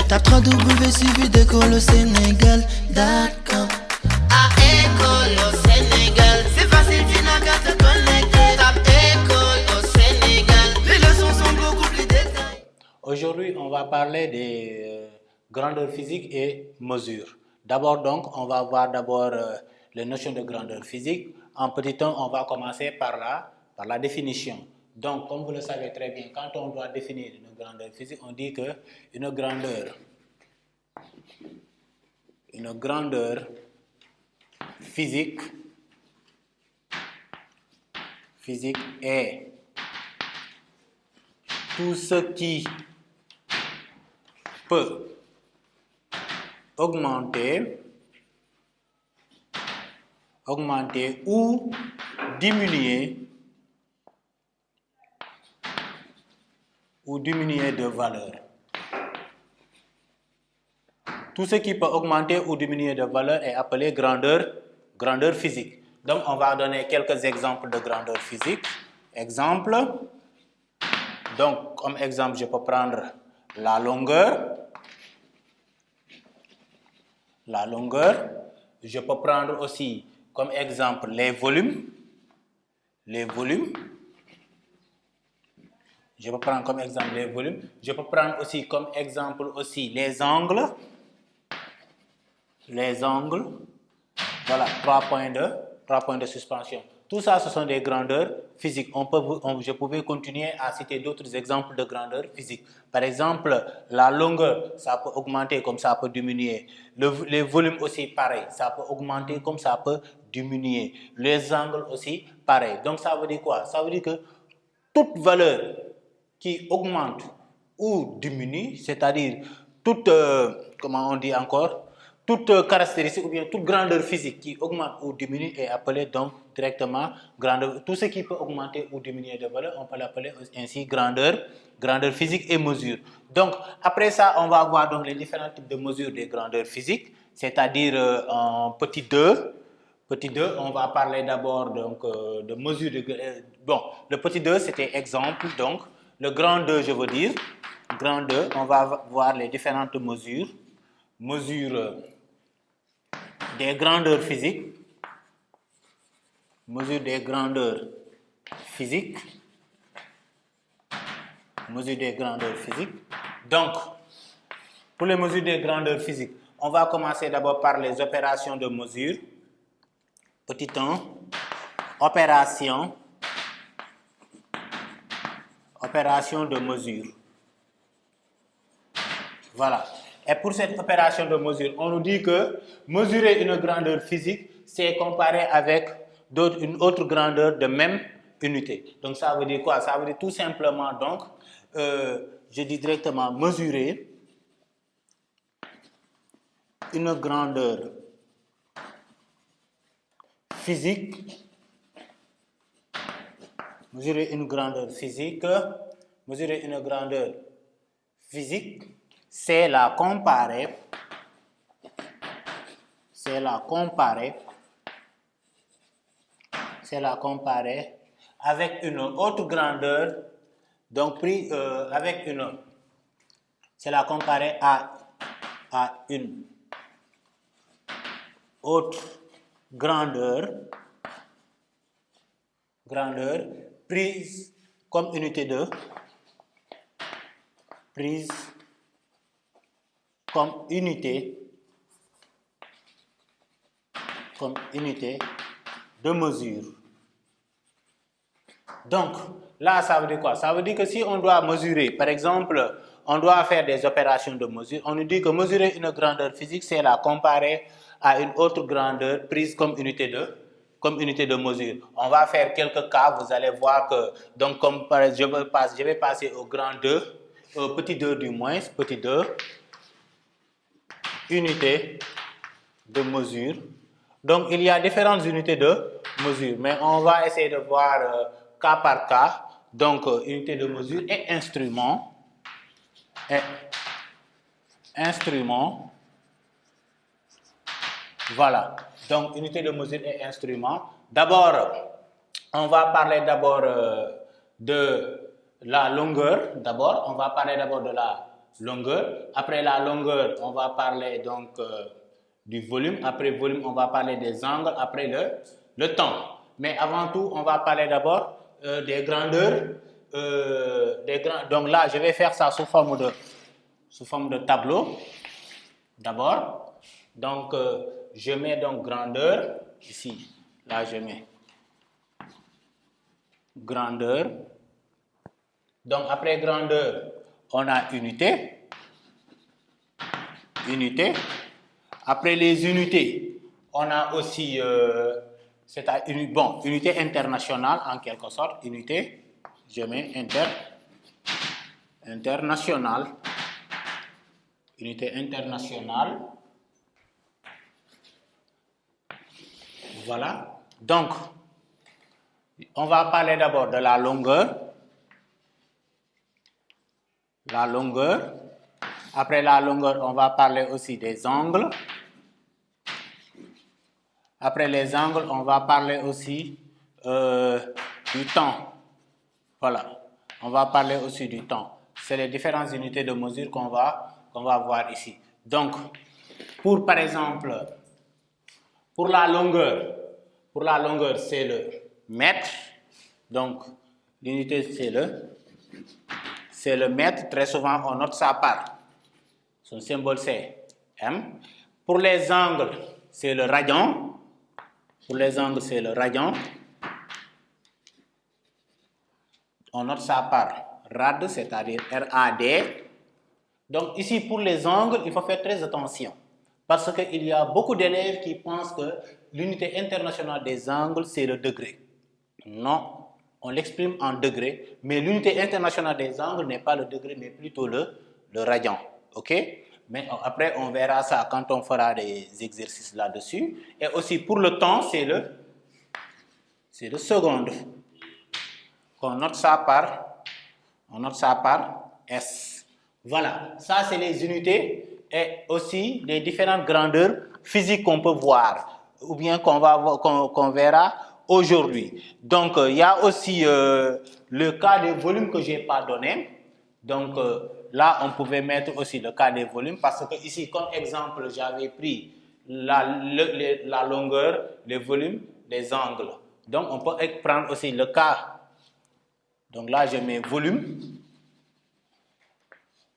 Tape 3W suivi d'école au Sénégal. D'accord. À école au Sénégal, c'est facile, tu n'as qu'à te connecter. Tape école au Sénégal, les leçons sont beaucoup plus détaillées. Aujourd'hui, on va parler des grandeurs physiques et mesures. D'abord, donc, on va voir d'abord les notions de grandeur physique. En petit temps, on va commencer par la définition. Donc, comme vous le savez très bien, quand on doit définir une grandeur physique, on dit que une grandeur physique est tout ce qui peut augmenter ou diminuer de valeur. Tout ce qui peut augmenter ou diminuer de valeur est appelé grandeur physique. Donc, on va donner quelques exemples de grandeur physique. Exemple. Donc, comme exemple, je peux prendre la longueur. Je peux prendre aussi comme exemple les volumes. Je peux prendre comme exemple les volumes. Je peux prendre aussi comme exemple aussi les angles. Voilà, 3 points de suspension. Tout ça, ce sont des grandeurs physiques. Je pouvais continuer à citer d'autres exemples de grandeur physique. Par exemple, la longueur, ça peut augmenter comme ça peut diminuer. Les volumes aussi, pareil, ça peut augmenter comme ça peut diminuer. Les angles aussi, pareil. Donc, ça veut dire quoi? Ça veut dire que toute valeur qui augmente ou diminue, c'est-à-dire toute, comment on dit encore, toute caractéristique ou bien toute grandeur physique qui augmente ou diminue est appelée donc directement grandeur. Tout ce qui peut augmenter ou diminuer de valeur, on peut l'appeler ainsi grandeur physique et mesure. Donc, après ça, on va voir donc les différents types de mesures des grandeurs physiques, c'est-à-dire en petit 2. Petit 2, on va parler d'abord donc de mesure bon, le petit 2, c'était exemple, donc le grand 2, je veux dire, grand 2, on va voir les différentes mesures des grandeurs physiques, mesure des grandeurs physiques. Donc, pour les mesures des grandeurs physiques, on va commencer d'abord par les opérations de mesure. Petit 1, opération de mesure. Voilà. Et pour cette opération de mesure, on nous dit que mesurer une grandeur physique, c'est comparer avec une autre grandeur de même unité. Donc ça veut dire quoi? Ça veut dire tout simplement, donc, je dis directement mesurer une grandeur physique. Mesurer une grandeur physique, c'est la comparer avec une autre grandeur, donc c'est la comparer à une autre grandeur prise comme unité de mesure. Donc, là, ça veut dire quoi? Ça veut dire que si on doit mesurer, par exemple, on doit faire des opérations de mesure, on nous dit que mesurer une grandeur physique, c'est la comparer à une autre grandeur prise comme unité de mesure. On va faire quelques cas, vous allez voir que, donc, comme par exemple, je vais passer au grand 2, au petit 2 du moins, petit 2, unité de mesure. Donc, il y a différentes unités de mesure, mais on va essayer de voir cas par cas. Donc, unité de mesure et instrument. Voilà. Donc, unité de mesure et instrument. D'abord, on va parler d'abord de la longueur. D'abord, on va parler d'abord de la longueur. Après la longueur, on va parler donc du volume. Après volume, on va parler des angles. Après le temps. Mais avant tout, on va parler d'abord des grandeurs. Donc là, je vais faire ça sous forme de tableau. D'abord. Donc, je mets donc grandeur. Ici, là, je mets grandeur. Donc, après grandeur, on a unité. Unité. Après les unités, on a aussi unité internationale en quelque sorte. Unité, je mets internationale. Unité internationale. Voilà. Donc, on va parler d'abord de la longueur. La longueur. Après la longueur, on va parler aussi des angles. Après les angles, on va parler aussi du temps. Voilà. On va parler aussi du temps. C'est les différentes unités de mesure qu'on va voir ici. Donc, par exemple, pour la longueur, c'est le mètre. Donc, l'unité, c'est le mètre. Très souvent, on note ça par. Son symbole, c'est M. Pour les angles, c'est le radian. Pour les angles, c'est le radian. On note ça par rad, c'est-à-dire R-A-D. Donc, ici, pour les angles, il faut faire très attention. Parce qu'il y a beaucoup d'élèves qui pensent que l'unité internationale des angles, c'est le degré. Non, on l'exprime en degré, mais l'unité internationale des angles n'est pas le degré, mais plutôt le radian. OK? Mais après, on verra ça quand on fera des exercices là-dessus. Et aussi, pour le temps, c'est le seconde. On note ça par S. Voilà, ça c'est les unités et aussi les différentes grandeurs physiques qu'on peut voir ou bien qu'on verra aujourd'hui. Donc, il y a aussi le cas des volumes que je n'ai pas donné. Donc, là, on pouvait mettre aussi le cas des volumes parce que ici, comme exemple, j'avais pris la longueur, les volumes, les angles. Donc, on peut prendre aussi le cas. Donc là, je mets volume.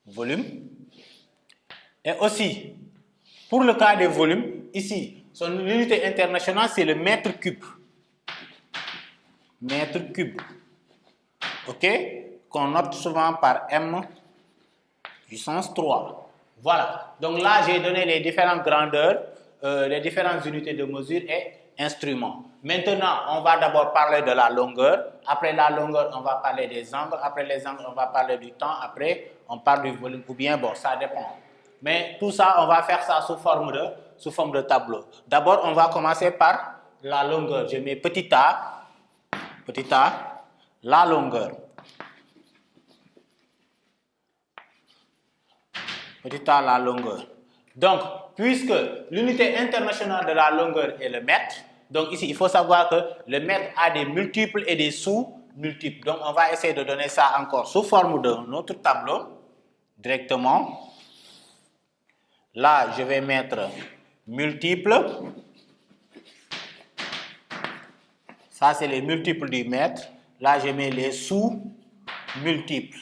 Volume. Et aussi, pour le cas des volumes, ici, son unité internationale, c'est le mètre cube. Mètre cube. OK? Qu'on note souvent par M puissance 3. Voilà. Donc là, j'ai donné les différentes grandeurs, les différentes unités de mesure et instruments. Maintenant, on va d'abord parler de la longueur. Après la longueur, on va parler des angles. Après les angles, on va parler du temps. Après, on parle du volume. Ou bien, bon, ça dépend. Mais tout ça, on va faire ça sous forme de tableau. D'abord, on va commencer par la longueur. Je mets petit a, la longueur. Petit a, la longueur. Donc, puisque l'unité internationale de la longueur est le mètre, donc ici, il faut savoir que le mètre a des multiples et des sous-multiples. Donc, on va essayer de donner ça encore sous forme d'un autre tableau, directement. Là, je vais mettre multiples. Ça, c'est les multiples du mètre. Là, je mets les sous-multiples.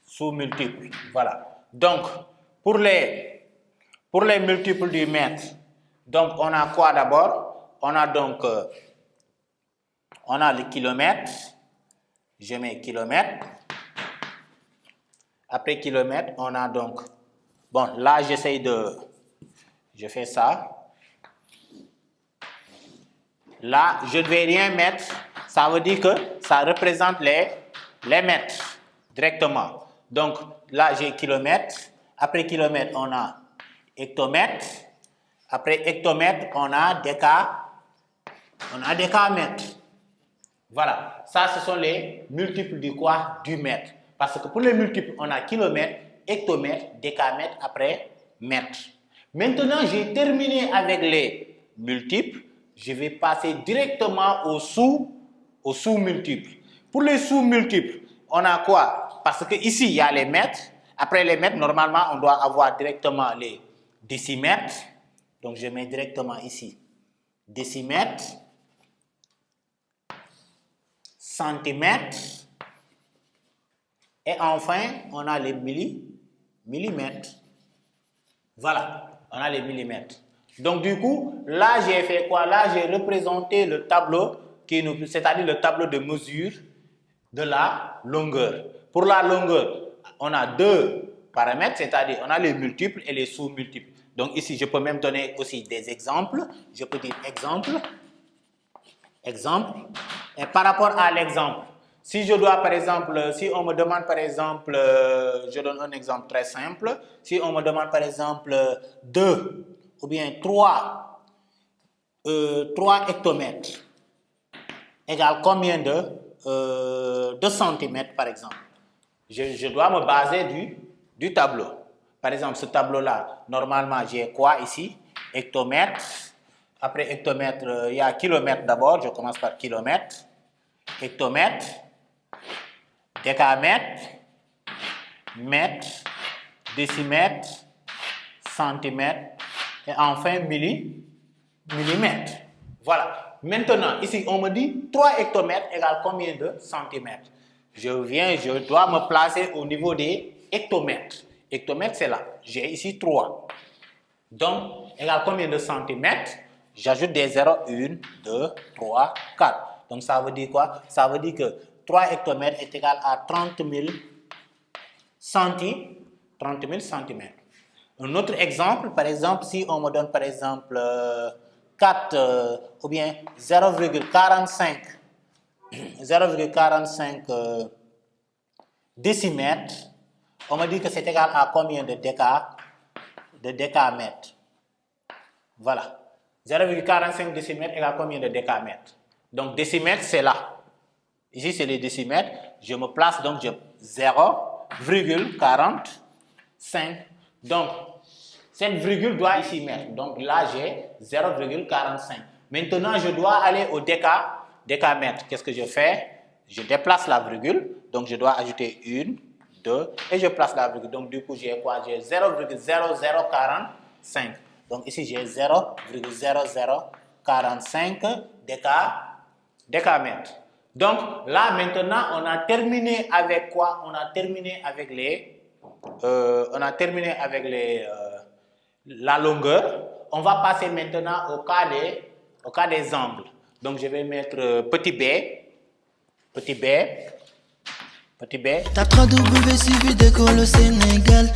Sous-multiples, voilà. Donc, pour les multiples du mètre, donc on a quoi d'abord? On a donc, on a le kilomètre. Je mets kilomètre. Après kilomètre, on a donc, bon, là je fais ça. Là, je ne vais rien mettre. Ça veut dire que ça représente les mètres directement. Donc, là, j'ai kilomètre. Après kilomètre, on a hectomètre. Après hectomètre, on a décamètre. Voilà. Ça, ce sont les multiples du quoi? Du mètre. Parce que pour les multiples, on a kilomètre, hectomètre, décamètre, après mètre. Maintenant, j'ai terminé avec les multiples. Je vais passer directement aux sous-multiples. Pour les sous-multiples, on a quoi? Parce que ici, il y a les mètres. Après les mètres, normalement, on doit avoir directement les décimètres. Donc, je mets directement ici décimètres, centimètres. Et enfin, on a les millimètres. Voilà, on a les millimètres. Donc, du coup, là, j'ai fait quoi? Là, j'ai représenté le tableau, c'est-à-dire le tableau de mesure de la longueur. Pour la longueur, on a deux paramètres, c'est-à-dire on a les multiples et les sous-multiples. Donc ici, je peux même donner aussi des exemples. Je peux dire exemple. Et par rapport à l'exemple, si je dois par exemple, si on me demande par exemple, je donne un exemple très simple. Si on me demande par exemple 2 ou bien 3 hectomètres égale combien de centimètres par exemple? Je dois me baser du tableau. Par exemple, ce tableau-là, normalement, j'ai quoi ici? Hectomètre. Après hectomètre, il y a kilomètre d'abord. Je commence par kilomètre. Hectomètre. Décamètre. Mètre. Décimètre. Centimètre. Et enfin, millimètre. Voilà. Maintenant, ici, on me dit 3 hectomètres égale combien de centimètres? Je dois me placer au niveau des hectomètres. Hectomètre, c'est là. J'ai ici 3. Donc, égale combien de centimètres? J'ajoute des zéros. 1, 2, 3, 4. Donc, ça veut dire quoi? Ça veut dire que 3 hectomètres est égal à 30 000 centimètres. Un autre exemple, par exemple, si on me donne par exemple 4 ou bien 0,45 décimètres, on me dit que c'est égal à combien de décamètres? Voilà. 0,45 décimètres égale combien de décamètres? Donc, décimètres, c'est là. Ici, c'est les décimètres. Je me place, donc, 0,45. Donc, cette virgule doit ici mettre. Donc, là, j'ai 0,45. Maintenant, je dois aller au décamètre. Qu'est-ce que je fais? Je déplace la virgule. Donc, je dois ajouter 1, 2, et je place la virgule. Donc, du coup, j'ai quoi? J'ai 0,0045. Donc, ici, j'ai 0,0045 décamètres. Donc, là, maintenant, on a terminé avec quoi? On a terminé avec la longueur. On va passer maintenant au cas des angles. Donc, je vais mettre petit b. Tape 3W suivi d'école au Sénégal.